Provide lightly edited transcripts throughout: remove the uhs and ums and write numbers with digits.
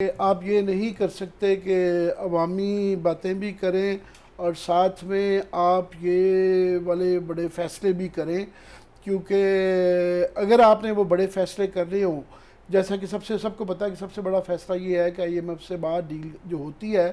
کہ آپ یہ نہیں کر سکتے کہ عوامی باتیں بھی کریں اور ساتھ میں آپ یہ والے بڑے فیصلے بھی کریں، کیونکہ اگر آپ نے وہ بڑے فیصلے کرنے ہوں، جیسا کہ سب کو پتہ ہے کہ سب سے بڑا فیصلہ یہ ہے کہ IMF سے بعد ڈیل جو ہوتی ہے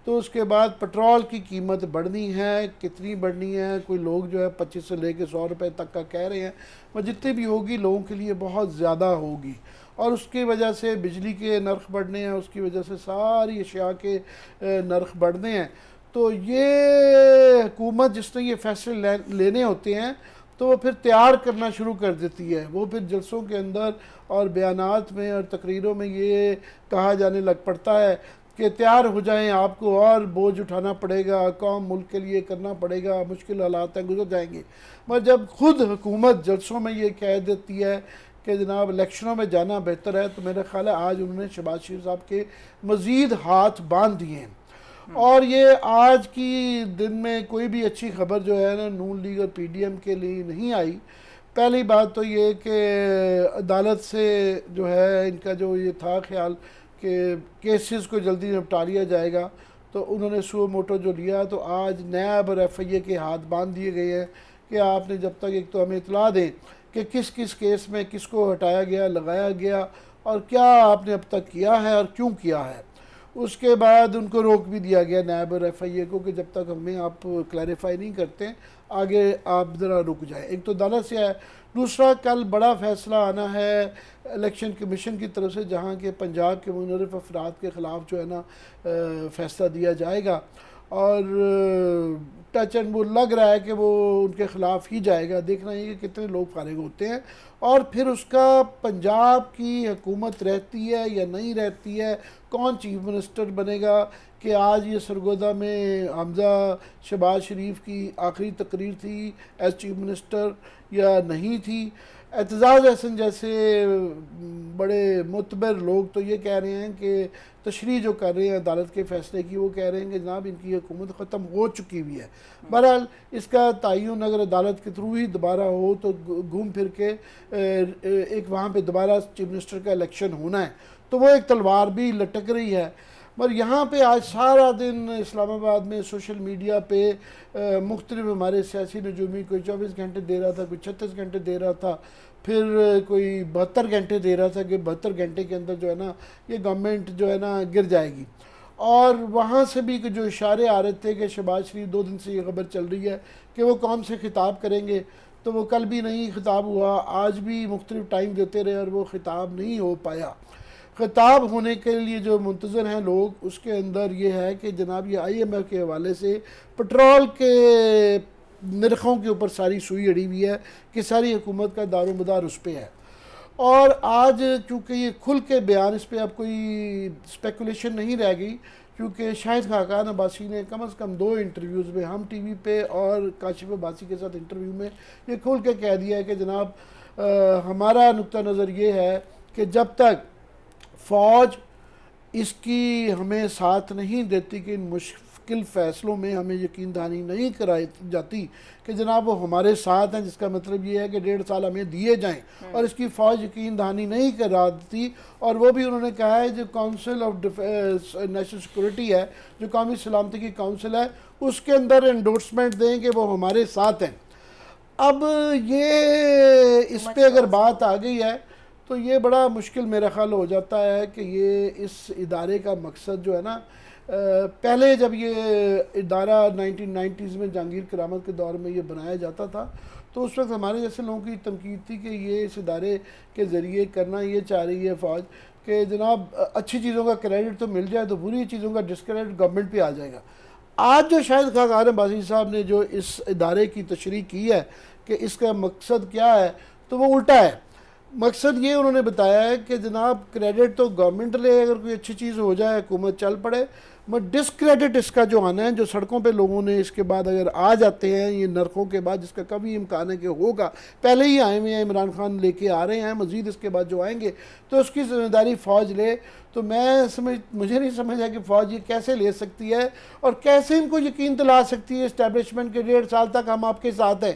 تو اس کے بعد پٹرول کی قیمت بڑھنی ہے، کتنی بڑھنی ہے، کوئی لوگ جو ہے 25 سے لے کے 100 روپے تک کا کہہ رہے ہیں، وہ جتنی بھی ہوگی لوگوں کے لیے بہت زیادہ ہوگی، اور اس کی وجہ سے بجلی کے نرخ بڑھنے ہیں، اس کی وجہ سے ساری اشیاء کے نرخ بڑھنے ہیں۔ تو یہ حکومت جس نے یہ فیصلے لینے ہوتے ہیں تو وہ پھر تیار کرنا شروع کر دیتی ہے، وہ پھر جلسوں کے اندر اور بیانات میں اور تقریروں میں یہ کہا جانے لگ پڑتا ہے کہ تیار ہو جائیں، آپ کو اور بوجھ اٹھانا پڑے گا، کام ملک کے لیے کرنا پڑے گا، مشکل حالات ہیں، گزر جائیں گے۔ مگر جب خود حکومت جلسوں میں یہ کہہ دیتی ہے کہ جناب الیکشنوں میں جانا بہتر ہے، تو میرا خیال ہے آج انہوں نے شہباز شریف صاحب کے مزید ہاتھ باندھ دیے ہیں۔ اور یہ آج کی دن میں کوئی بھی اچھی خبر جو ہے نا نون لیگ اور PDM کے لیے نہیں آئی۔ پہلی بات تو یہ کہ عدالت سے جو ہے ان کا جو یہ تھا خیال کہ کیسز کو جلدی نپٹا لیا جائے گا، تو انہوں نے سو موٹو جو لیا، تو آج نیب اور FIA کے ہاتھ باندھ دیے گئے ہیں کہ آپ نے جب تک ایک تو ہمیں اطلاع دیں کہ کس کس کیس میں کس کو ہٹایا گیا، لگایا گیا، اور کیا آپ نے اب تک کیا ہے اور کیوں کیا ہے۔ اس کے بعد ان کو روک بھی دیا گیا نیب اور FIA کو کہ جب تک ہمیں آپ کلیریفائی نہیں کرتے آگے آپ ذرا رک جائیں۔ ایک تو عدالت سے ہے، دوسرا کل بڑا فیصلہ آنا ہے الیکشن کمیشن کی طرف سے، جہاں کہ پنجاب کے منحرف افراد کے خلاف جو ہے نا فیصلہ دیا جائے گا، اور ٹچ اینڈ وہ لگ رہا ہے کہ وہ ان کے خلاف ہی جائے گا۔ دیکھنا یہ کہ کتنے لوگ فارغ ہوتے ہیں اور پھر اس کا پنجاب کی حکومت رہتی ہے یا نہیں رہتی ہے، کون چیف منسٹر بنے گا۔ کہ آج یہ سرگودا میں حمزہ شہباز شریف کی آخری تقریر تھی ایز چیف منسٹر یا نہیں تھی۔ اعتزاز احسن جیسے بڑے معتبر لوگ تو یہ کہہ رہے ہیں کہ تشریح جو کر رہے ہیں عدالت کے فیصلے کی، وہ کہہ رہے ہیں کہ جناب ان کی حکومت ختم ہو چکی ہوئی ہے۔ بہرحال اس کا تعین اگر عدالت کے تھرو ہی دوبارہ ہو تو گھوم پھر کے ایک وہاں پہ دوبارہ چیف منسٹر کا الیکشن ہونا ہے، تو وہ ایک تلوار بھی لٹک رہی ہے۔ مگر یہاں پہ آج سارا دن اسلام آباد میں سوشل میڈیا پہ مختلف ہمارے سیاسی نجومی کوئی 24 گھنٹے دے رہا تھا، کوئی 36 گھنٹے دے رہا تھا، پھر کوئی 72 گھنٹے دے رہا تھا کہ 72 گھنٹے کے اندر جو ہے نا یہ گورنمنٹ جو ہے نا گر جائے گی۔ اور وہاں سے بھی جو اشارے آ رہے تھے کہ شہباز شریف 2 دن سے یہ خبر چل رہی ہے کہ وہ قوم سے خطاب کریں گے، تو وہ کل بھی نہیں خطاب ہوا، آج بھی مختلف ٹائم دیتے رہے اور وہ خطاب نہیں ہو پایا۔ خطاب ہونے کے لیے جو منتظر ہیں لوگ، اس کے اندر یہ ہے کہ جناب یہ IMF کے حوالے سے پٹرول کے نرخوں کے اوپر ساری سوئی اڑی ہوئی ہے کہ ساری حکومت کا دار و مدار اس پہ ہے۔ اور آج کیونکہ یہ کھل کے بیان، اس پہ اب کوئی اسپیکولیشن نہیں رہ گئی، کیونکہ شاہد خاقان عباسی نے کم از کم 2 انٹرویوز میں ہم ٹی وی پہ اور کاشف عباسی کے ساتھ انٹرویو میں یہ کھل کے کہہ دیا ہے کہ جناب ہمارا نقطہ نظر یہ ہے کہ جب تک فوج اس کی ہمیں ساتھ نہیں دیتی کہ ان مشکل فیصلوں میں ہمیں یقین دہانی نہیں کرائی جاتی کہ جناب وہ ہمارے ساتھ ہیں، جس کا مطلب یہ ہے کہ 1.5 سال ہمیں دیے جائیں، اور اس کی فوج یقین دہانی نہیں کراتی، اور وہ بھی انہوں نے کہا ہے جو کونسل آف نیشنل سیکورٹی ہے، جو قومی سلامتی کی کونسل ہے، اس کے اندر انڈورسمنٹ دیں کہ وہ ہمارے ساتھ ہیں۔ اب یہ اس پہ اگر بات آ گئی ہے تو یہ بڑا مشکل میرا خیال ہو جاتا ہے کہ یہ اس ادارے کا مقصد جو ہے نا، پہلے جب یہ ادارہ 1990s میں جہانگیر کرامت کے دور میں یہ بنایا جاتا تھا تو اس وقت ہمارے جیسے لوگوں کی تنقید تھی کہ یہ اس ادارے کے ذریعے کرنا یہ چاہ رہی ہے فوج کہ جناب اچھی چیزوں کا کریڈٹ تو مل جائے تو بری چیزوں کا ڈسکریڈٹ گورنمنٹ پہ آ جائے گا۔ آج جو شاہد خاقان عباسی صاحب نے جو اس ادارے کی تشریح کی ہے کہ اس کا مقصد کیا ہے، تو وہ الٹا ہے۔ مقصد یہ انہوں نے بتایا ہے کہ جناب کریڈٹ تو گورنمنٹ لے اگر کوئی اچھی چیز ہو جائے، حکومت چل پڑے، مگر ڈسکریڈٹ اس کا جو آنا ہے، جو سڑکوں پہ لوگوں نے اس کے بعد اگر آ جاتے ہیں یہ نرخوں کے بعد، جس کا کبھی امکان ہے کہ ہوگا، پہلے ہی آئے ہوئے ہیں، عمران خان لے کے آ رہے ہیں، مزید اس کے بعد جو آئیں گے تو اس کی ذمہ داری فوج لے۔ تو مجھے نہیں سمجھ ہے کہ فوج یہ کیسے لے سکتی ہے اور کیسے ان کو یقین دلا سکتی ہے اسٹیبلشمنٹ کے 1.5 سال تک ہم آپ کے ساتھ ہیں۔